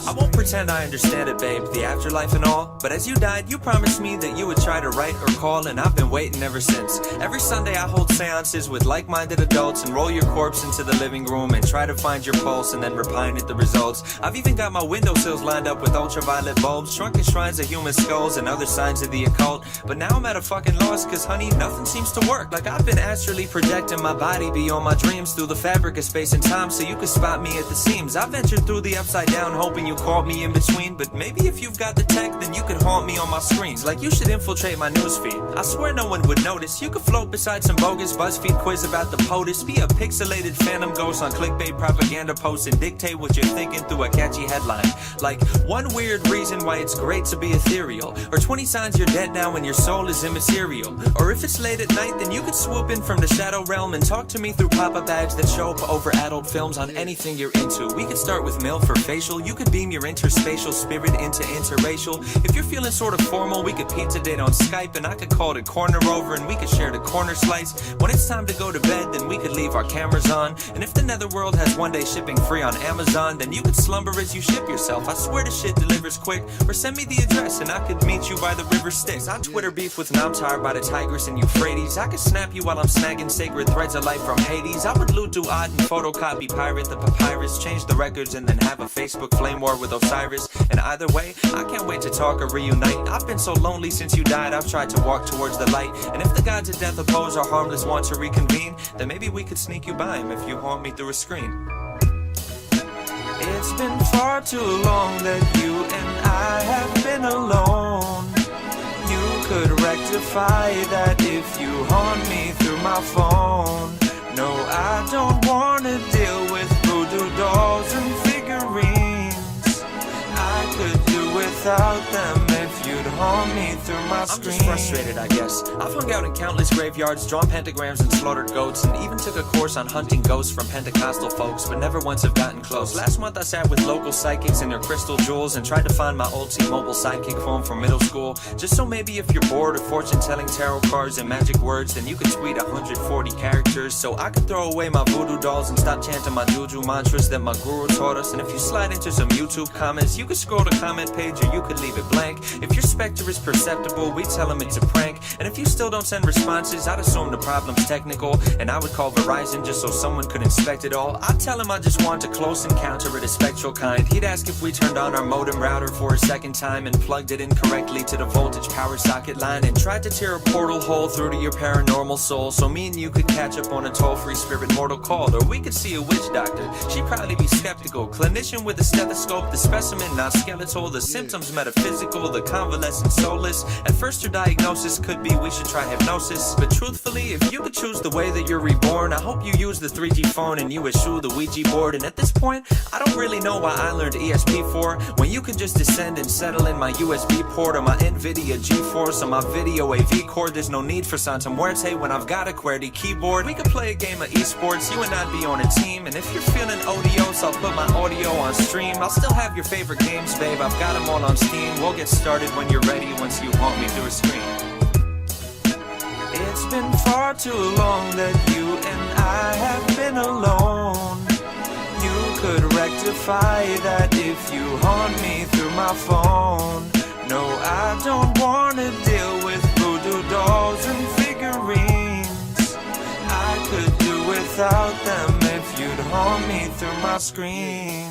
I won't pretend I understand it, babe, the afterlife and all, but as you died, you promised me that you would try to write or call, and I've been waiting ever since. Every Sunday I hold seances with like-minded adults and roll your corpse into the living room and try to find your pulse and then repine at the results. I've even got my windowsills lined up with ultraviolet bulbs, shrunken shrines of human skulls and other signs of the occult, but now I'm at a fucking loss, cause honey, nothing seems to work. Like I've been astrally projecting my body beyond my dreams through the fabric of space and time so you could spot me at the seams. I ventured through the upside down hoping you caught me in between, but maybe if you've got the tech then you could haunt me on my screens. Like you should infiltrate my newsfeed. I swear no one would notice. You could float beside some bogus BuzzFeed quiz about the POTUS, be a pixelated phantom ghost on clickbait propaganda posts and dictate what you're thinking through a catchy headline. Like one weird reason why it's great to be ethereal, or 20 signs you're dead now and your soul is immaterial. Or if it's late at night then you could swoop in from the shadow realm and talk to me through pop-up ads that show up over adult films on anything you're into. We could start with MILF for facial. You could beam your interspatial spirit into interracial. If you're feeling sort of formal, we could pizza date on Skype and I could call it corner over and we could share the corner slice. When it's time to go to bed then we could leave our cameras on, and if the netherworld has one day shipping free on Amazon then you could slumber as you ship yourself. I swear the shit delivers quick. Or send me the address and I could meet you by the river Styx. I Twitter beef with Namtar by the Tigris and Euphrates. I could snap you while I'm snagging sacred threads of life from Hades. I would loot Duat and photocopy pirate the papyrus, change the records and then have a Facebook flame war with Osiris. And either way, I can't wait to talk or reunite. I've been so lonely since you died, I've tried to walk towards the light. And if the gods of death oppose our harmless want to reconvene, then maybe we could sneak you by him if you haunt me through a screen. It's been far too long that you and I have been alone. You could rectify that if you haunt me through my phone. No, I don't wanna deal with voodoo dolls and figurines. I could do without them if you'd haunt me through my screen. I'm just frustrated, I guess. I've hung out in countless graveyards, drawn pentagrams and slaughtered goats, and even took a course on hunting ghosts from Pentecostal folks, but never once have gotten close. Last month I sat with local psychics and their crystal jewels and tried to find my old T-Mobile sidekick phone from middle school, just so maybe if you're bored of fortune-telling tarot cards and magic words, then you could tweet 140 characters so I could throw away my voodoo dolls and stop chanting my juju mantras that my guru taught us. And if you slide into some YouTube comments, you could scroll the comment page or you could leave it blank. If your specter is perceptible, we tell them it's a prank. And if you still don't send responses, I'd assume the problem's technical, and I would call Verizon just so someone could inspect it all. I'd tell him I just want a close encounter of the spectral kind. He'd ask if we turned on our modem router for a second time and plugged it incorrectly to the voltage power socket line and tried to tear a portal hole through to your paranormal soul so me and you could catch up on a toll-free spirit mortal call. Or we could see a witch doctor. She'd probably be skeptical. Clinician with a stethoscope, the specimen not skeletal, the symptoms metaphysical, the convalescent soulless. At first her diagnosis could be we should try hypnosis, but truthfully if you could choose the way that you're reborn, I hope you use the 3G phone and you eschew the Ouija board. And at this point I don't really know why I learned ESP4 when you could just descend and settle in my USB port or my NVIDIA GeForce or my video AV cord. There's no need for Santa Muerte when I've got a QWERTY keyboard. We could play a game of esports, you and I'd be on a team, and if you're feeling odious I'll put my audio on stream. I'll still have your favorite games, babe, I've got them all on Steam. We'll get started when you're ready once you haunt me through a screen. It's been far too long that you and I have been alone. You could rectify that if you haunt me through my phone. No, I don't wanna deal with voodoo dolls and figurines. I could do without them if you'd haunt me through my screen.